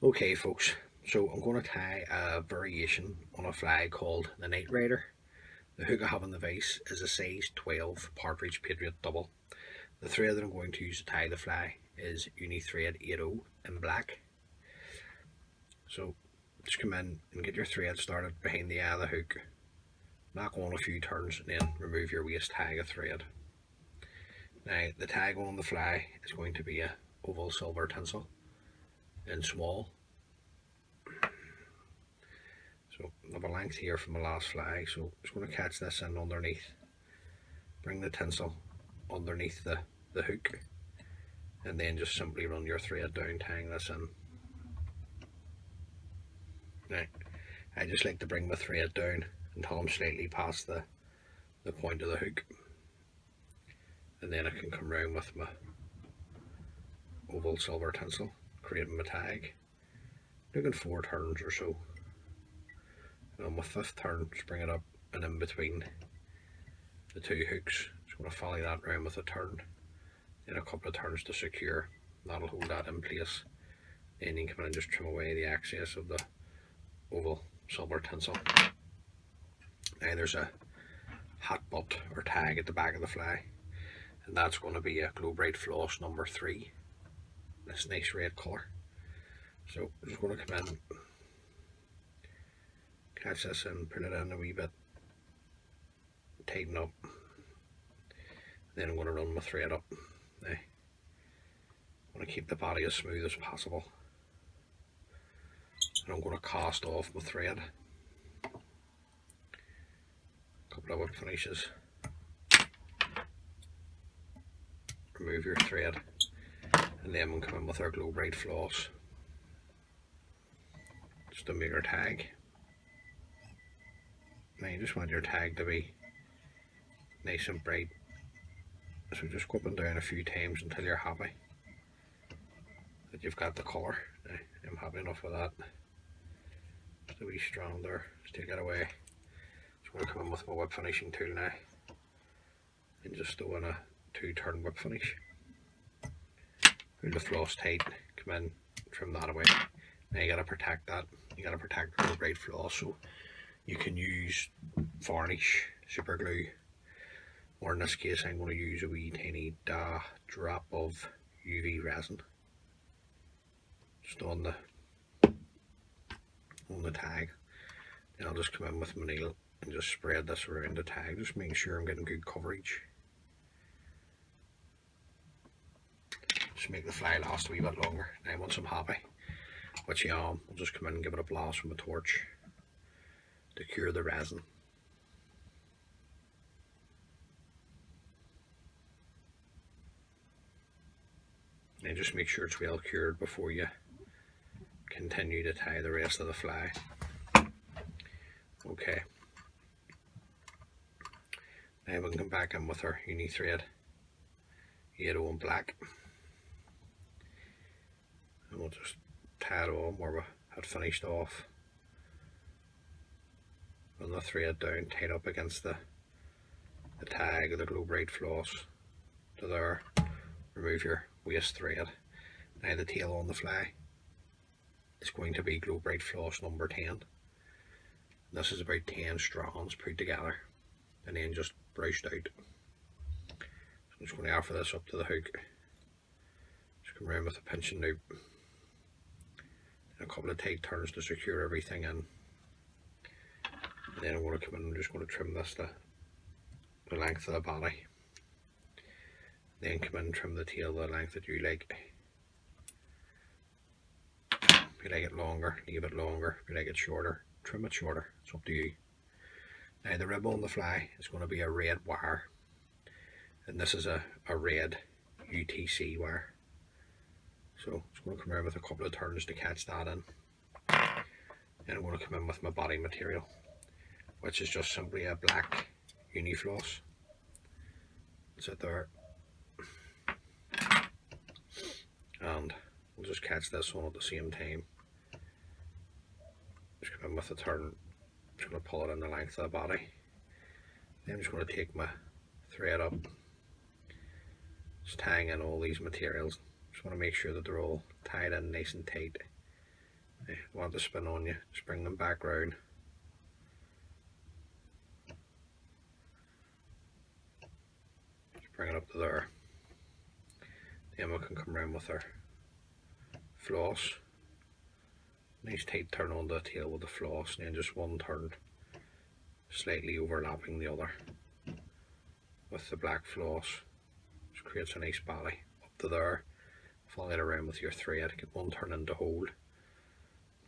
Okay folks, so I'm going to tie a variation on a fly called the Night Rider. The hook I have in the vise is a size 12 Partridge Patriot double. The thread that I'm going to use to tie the fly is Uni Thread 80 in black. So just come in and get your thread started behind the eye of the hook. Knock on a few turns and then remove your waste tag of thread. Now the tag on the fly is going to be a oval silver tinsel in small. So I have a length here from the last fly, so I'm just going to catch this in underneath, bring the tinsel underneath the hook, and then just simply run your thread down, tying this in. Now, I just like to bring my thread down until I'm slightly past the point of the hook, and then I can come round with my oval silver tinsel, creating my tag, looking 4 turns or so. And on my 5th turn, just bring it up and in between the 2 hooks. Just going to follow that round with a turn, then a couple of turns to secure. That'll hold that in place. Then you can come in and just trim away the excess of the oval silver tinsel. Now there's a hat butt or tag at the back of the fly, and that's going to be a Glow Bright Floss number 3. This nice red colour. So I'm just going to come in, catch this and pull it in a wee bit, tighten up, then I'm going to run my thread up. Now I want to keep the body as smooth as possible, and I'm going to cast off my thread. A couple of whip finishes, remove your thread, and then we'll come in with our Glow Bright Floss just to make our tag. Now you just want your tag to be nice and bright, so just go up and down a few times until you're happy that you've got the colour. Now, I'm happy enough with that. Just a wee strand there, just take it away. Just going to come in with my whip finishing tool now and just throw in a 2-turn whip finish. Pull the floss tight, come in, trim that away. Now you gotta protect that. You gotta protect the Glow Bright Floss, so you can use varnish, super glue, or in this case I'm going to use a wee tiny drop of UV resin just on the tag. Then I'll just come in with my needle and just spread this around the tag, just making sure I'm getting good coverage. Just make the fly last a wee bit longer. Now once I'm happy, which I am, I'll just come in and give it a blast with my torch to cure the resin. And just make sure it's well cured before you continue to tie the rest of the fly. Okay. Now we can come back in with our Uni Thread 80 in black. And we'll just tie it on where we had finished off. Run the thread down, tight up against the tag of the Glow Bright Floss to there. Remove your waste thread. Now the tail on the fly is going to be Glow Bright Floss number 10. This is about 10 strands put together and then just brushed out. So I'm just going to offer this up to the hook. Just come around with a pinching loop. A couple of tight turns to secure everything in. And then I'm going to come in and I'm just going to trim this to the length of the body. Then come in and trim the tail the length that you like. If you like it longer, leave it longer. If you like it shorter, trim it shorter. It's up to you. Now the rib on the fly is going to be a red wire, and this is a red UTC wire. So I'm going to come around with a couple of turns to catch that in. And I'm going to come in with my body material, which is just simply a black Uni Floss. That's it there. And we'll just catch this one at the same time. Just come in with a turn, just going to pull it in the length of the body. Then I'm just going to take my thread up, just tying in all these materials. Just want to make sure that they're all tied in nice and tight. If you want to spin on you, just bring them back round. Just bring it up to there. Then we can come round with our floss. Nice tight turn on the tail with the floss, and then just one turn slightly overlapping the other with the black floss. Just creates a nice body up to there. Follow it around with your thread, get one turn in to hold,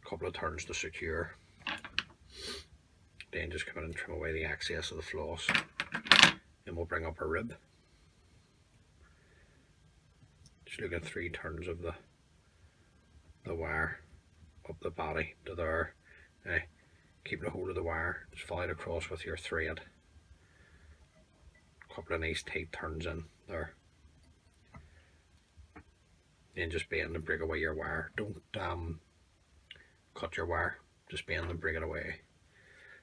a couple of turns to secure, then just come in and trim away the excess of the floss, and we'll bring up our rib. Just look at 3 turns of the wire up the body to there. Now, keeping a hold of the wire, just follow it across with your thread. A couple of nice tight turns in there. Then just bend and break away your wire. Don't cut your wire, just bend and break it away.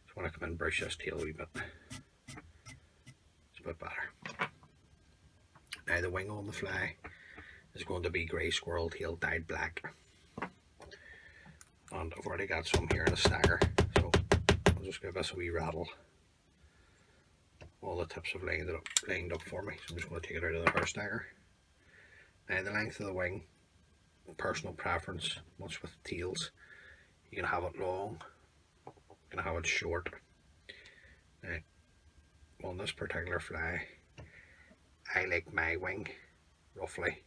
Just want to come in and brush this tail a wee bit. It's a bit better. Now the wing on the fly is going to be grey squirrel tail dyed black. And I've already got some here in a stagger, so I'll just give this a wee rattle. All the tips have lined up for me, so I'm just going to take it out of the hair stagger. Now the length of the wing, personal preference, much with tails. You can have it long, you can have it short. Now, on this particular fly, I like my wing roughly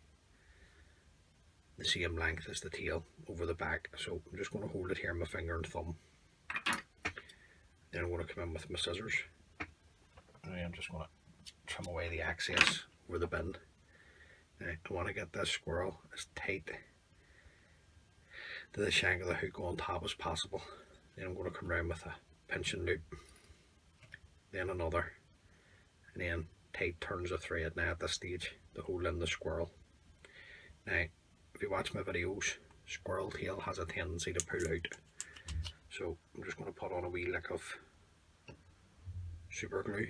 the same length as the tail over the back, so I'm just going to hold it here in my finger and thumb. Then I'm going to come in with my scissors. I'm just going to trim away the excess over the bend. Now, I want to get this squirrel as tight to the shank of the hook on top as possible. Then I'm going to come around with a pinching loop, then another, and then tight turns of thread now at this stage to hold in the squirrel. Now, if you watch my videos, squirrel tail has a tendency to pull out, so I'm just going to put on a wee lick of super glue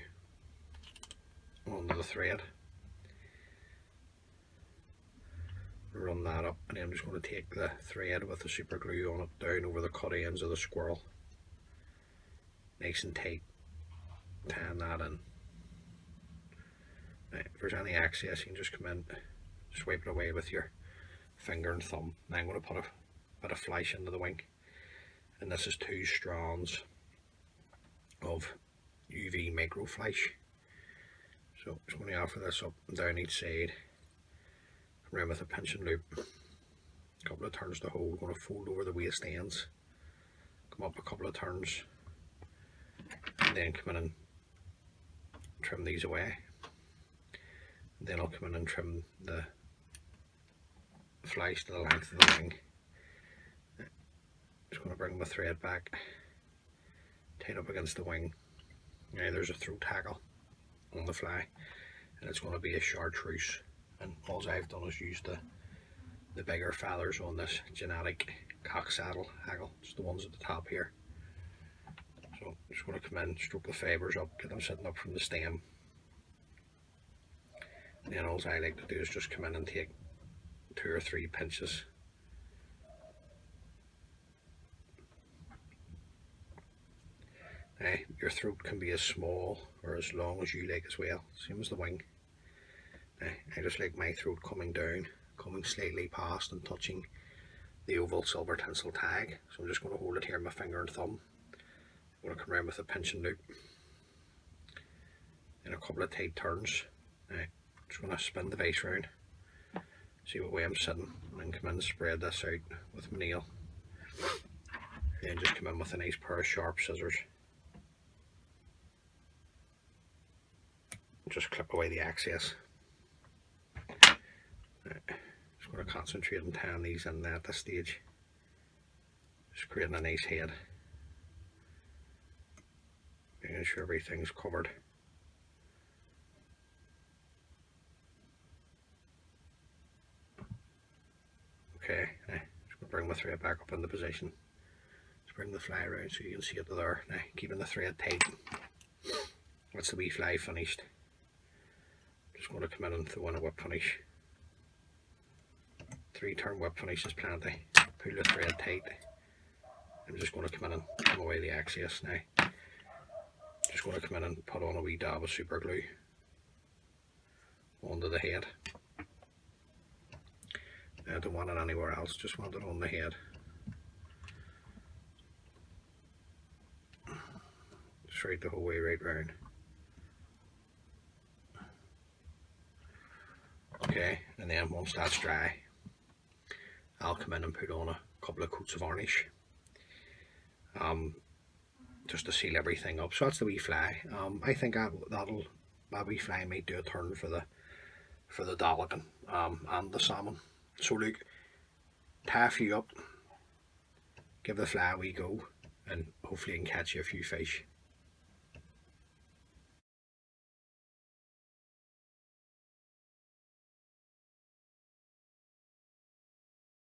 onto the thread, run that up, and then I'm just going to take the thread with the super glue on it down over the cut ends of the squirrel, nice and tight, tying that in. Now, if there's any excess, you can just come in, swipe it away with your finger and thumb. Now I'm going to put a bit of flesh into the wing, and this is 2 strands of UV micro flesh. So I'm just going to offer this up and down each side, come around with a pinching loop, a couple of turns to hold, going to fold over the waist ends, come up a couple of turns, and then come in and trim these away. And then I'll come in and trim the flesh to the length of the wing. Just going to bring my thread back, tight up against the wing. Now there's a throat tackle on the fly, and it's going to be a chartreuse, and all I've done is use the bigger feathers on this genetic cock saddle haggle, just the ones at the top here. So I'm just going to come in, stroke the fibres up, get them sitting up from the stem, and then all I like to do is just come in and take 2 or 3 pinches. Now, your throat can be as small or as long as you like as well, same as the wing. Now, I just like my throat coming down, coming slightly past and touching the oval silver tinsel tag. So I'm just going to hold it here in my finger and thumb. I'm going to come around with a pinching loop, and a couple of tight turns. Now, I'm just going to spin the vise round, see what way I'm sitting, and then come in and spread this out with my nail. Then just come in with a nice pair of sharp scissors. Just clip away the excess. Just going to concentrate on tying these in at this stage. Just creating a nice head. Making sure everything's covered. Okay, now just going to bring my thread back up into position. Just bring the fly around so you can see it there. Now, keeping the thread tight. That's the wee fly finished. Just going to come in and throw in a whip finish. 3-turn whip finish is plenty. Pull the thread tight, I'm just going to come in and come away the excess now. Just going to come in and put on a wee dab of super glue onto the head. I don't want it anywhere else, just want it on the head. Straight the whole way right round. Okay, and then once that's dry, I'll come in and put on a couple of coats of varnish, just to seal everything up. So that's the wee fly. I think that wee fly might do a turn for the Dollaghan and the salmon. So look, tie a few up, give the fly a wee go, and hopefully you can catch you a few fish.